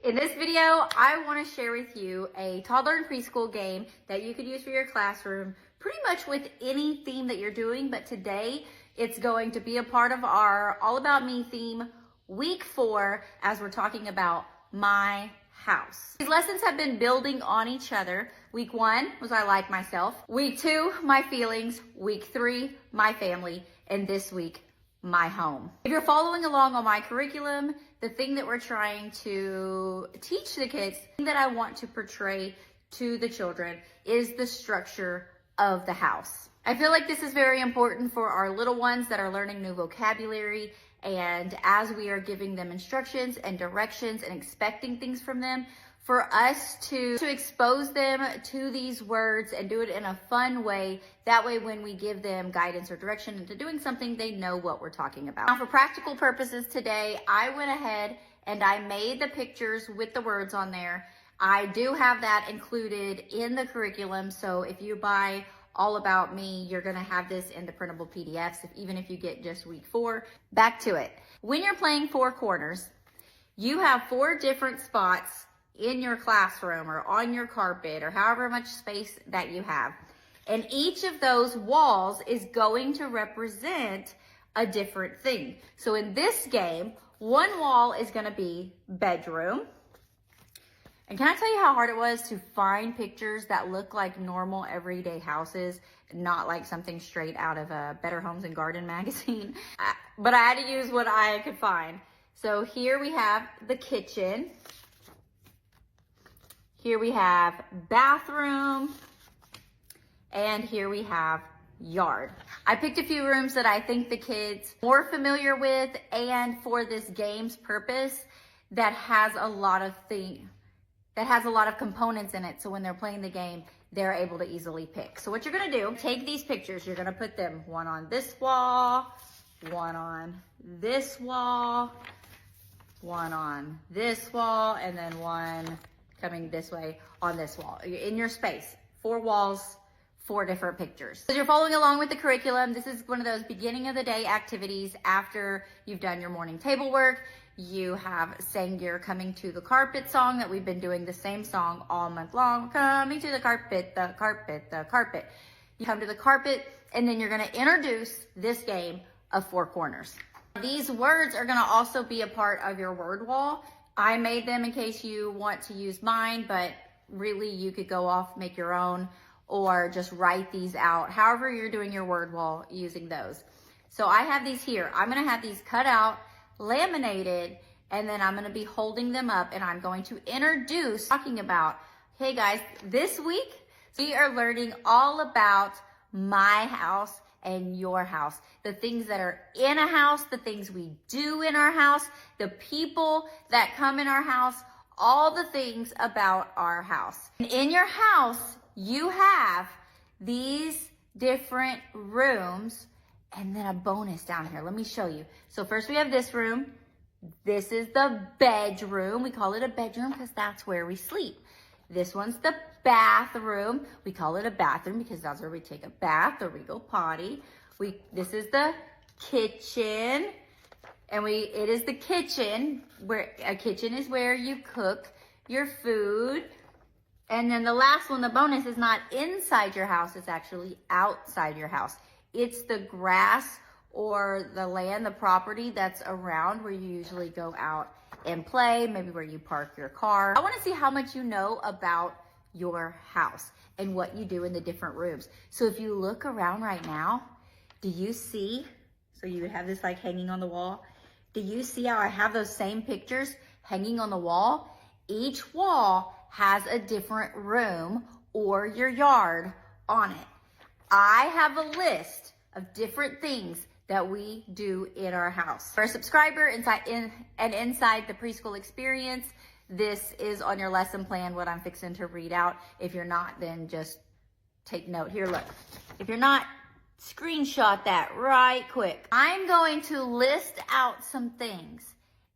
In this video, I want to share with you a toddler and preschool game that you could use for your classroom pretty much with any theme that you're doing, but today it's going to be a part of our All About Me theme, week 4, as we're talking about my house. These lessons have been building on each other. Week 1 was I like myself. Week 2, my feelings. Week 3, my family. And this week, my home. If you're following along on my curriculum, the thing that we're trying to teach the kids, the thing that I want to portray to the children is the structure of the house. I feel like this is very important for our little ones that are learning new vocabulary, and as we are giving them instructions and directions and expecting things from them, for us to expose them to these words and do it in a fun way. That way, when we give them guidance or direction into doing something, they know what we're talking about. Now, for practical purposes today, I went ahead and I made the pictures with the words on there. I do have that included in the curriculum. So if you buy All About Me, you're gonna have this in the printable PDFs, even if you get just week 4. Back to it. When you're playing 4 corners, you have 4 different spots in your classroom or on your carpet or however much space that you have. And each of those walls is going to represent a different thing. So in this game, one wall is gonna be bedroom. And can I tell you how hard it was to find pictures that look like normal everyday houses, not like something straight out of a Better Homes and Garden magazine? But I had to use what I could find. So here we have the kitchen. Here we have bathroom, and here we have yard. I picked a few rooms that I think the kids are more familiar with, and for this game's purpose, that has a lot of components in it. So when they're playing the game, they're able to easily pick. So what you're gonna do, take these pictures, you're gonna put them one on this wall, one on this wall, one on this wall, and then one coming this way on this wall. In your space, 4 walls, 4 different pictures. As you're following along with the curriculum, this is one of those beginning of the day activities after you've done your morning table work. You have sang your Coming to the Carpet song that we've been doing the same song all month long. Coming to the carpet, the carpet, the carpet. You come to the carpet, and then you're gonna introduce this game of 4 corners. These words are gonna also be a part of your word wall. I made them in case you want to use mine, but really you could go off, make your own, or just write these out. However you're doing your word wall using those. So I have these here. I'm gonna have these cut out, laminated, and then I'm gonna be holding them up, and I'm going to introduce, talking about, hey guys, this week we are learning all about my house and your house, the things that are in a house, the things we do in our house, the people that come in our house, all the things about our house. And in your house, you have these different rooms, and then a bonus down here. Let me show you. So first we have this room. This is the bedroom. We call it a bedroom because that's where we sleep. This one's the bathroom. We call it a bathroom because that's where we take a bath or we go potty. This is the kitchen, and it is the kitchen, where a kitchen is where you cook your food. And then the last one, the bonus, is not inside your house, it's actually outside your house. It's the grass or the land, the property that's around where you usually go out and play, maybe where you park your car. I want to see how much you know about your house and what you do in the different rooms. So if you look around right now, do you see, so you would have this like hanging on the wall. Do you see how I have those same pictures hanging on the wall? Each wall has a different room or your yard on it. I have a list of different things that we do in our house. For a subscriber inside the preschool experience, this is on your lesson plan, what I'm fixing to read out. If you're not, then just take note. Here, look. If you're not, screenshot that right quick. I'm going to list out some things,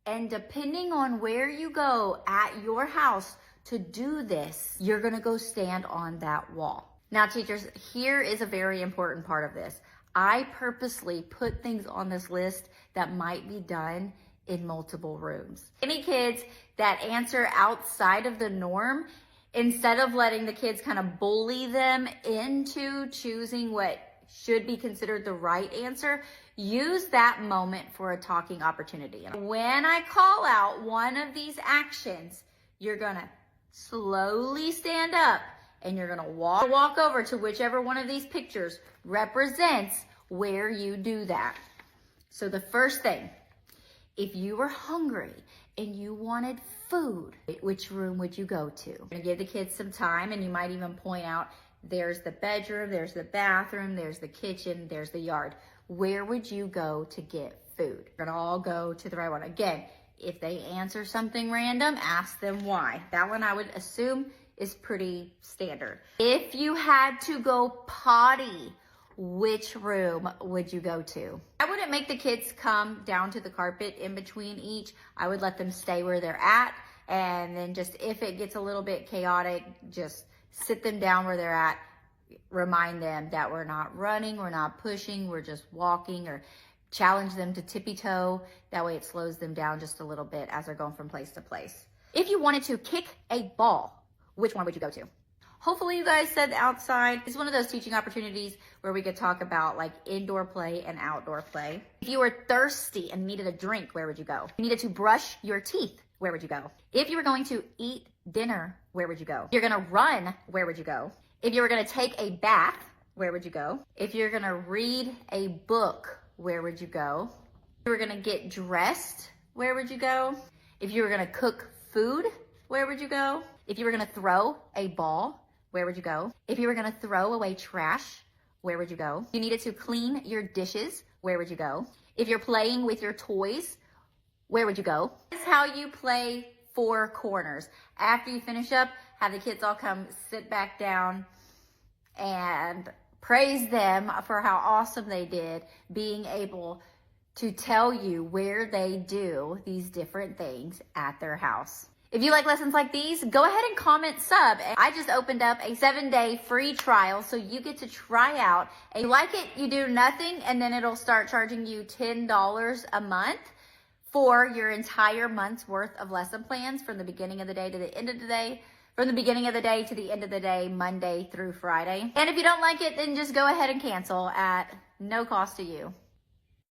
and depending on where you go at your house to do this, you're gonna go stand on that wall. Now, teachers, here is a very important part of this. I purposely put things on this list that might be done in multiple rooms. Any kids that answer outside of the norm, instead of letting the kids kind of bully them into choosing what should be considered the right answer, use that moment for a talking opportunity. When I call out one of these actions, you're gonna slowly stand up and you're gonna walk over to whichever one of these pictures represents where you do that. So the first thing, if you were hungry and you wanted food, which room would you go to? You're gonna give the kids some time, and you might even point out, there's the bedroom, there's the bathroom, there's the kitchen, there's the yard. Where would you go to get food? You're gonna all go to the right one. Again, if they answer something random, ask them why. That one I would assume is pretty standard. If you had to go potty, which room would you go to? I wouldn't make the kids come down to the carpet in between each. I would let them stay where they're at, and then just if it gets a little bit chaotic, just sit them down where they're at. Remind them that we're not running, we're not pushing, we're just walking, or challenge them to tippy toe. That way it slows them down just a little bit as they're going from place to place. If you wanted to kick a ball, which one would you go to? Hopefully you guys said outside. It's one of those teaching opportunities where we could talk about like indoor play and outdoor play. If you were thirsty and needed a drink, where would you go? If you needed to brush your teeth, where would you go? If you were going to eat dinner, where would you go? If you're gonna run, where would you go? If you were gonna take a bath, where would you go? If you're gonna read a book, where would you go? If you were gonna get dressed, where would you go? If you were gonna cook food, where would you go? If you were gonna throw a ball, where would you go? If you were gonna throw away trash, where would you go? If you needed to clean your dishes, where would you go? If you're playing with your toys, where would you go? This is how you play four corners. After you finish up, have the kids all come sit back down and praise them for how awesome they did being able to tell you where they do these different things at their house. If you like lessons like these, go ahead and comment sub. I just opened up a 7-day free trial, so you get to try out. If you like it, you do nothing, and then it'll start charging you $10 a month for your entire month's worth of lesson plans from the beginning of the day to the end of the day, from the beginning of the day to the end of the day, Monday through Friday. And if you don't like it, then just go ahead and cancel at no cost to you.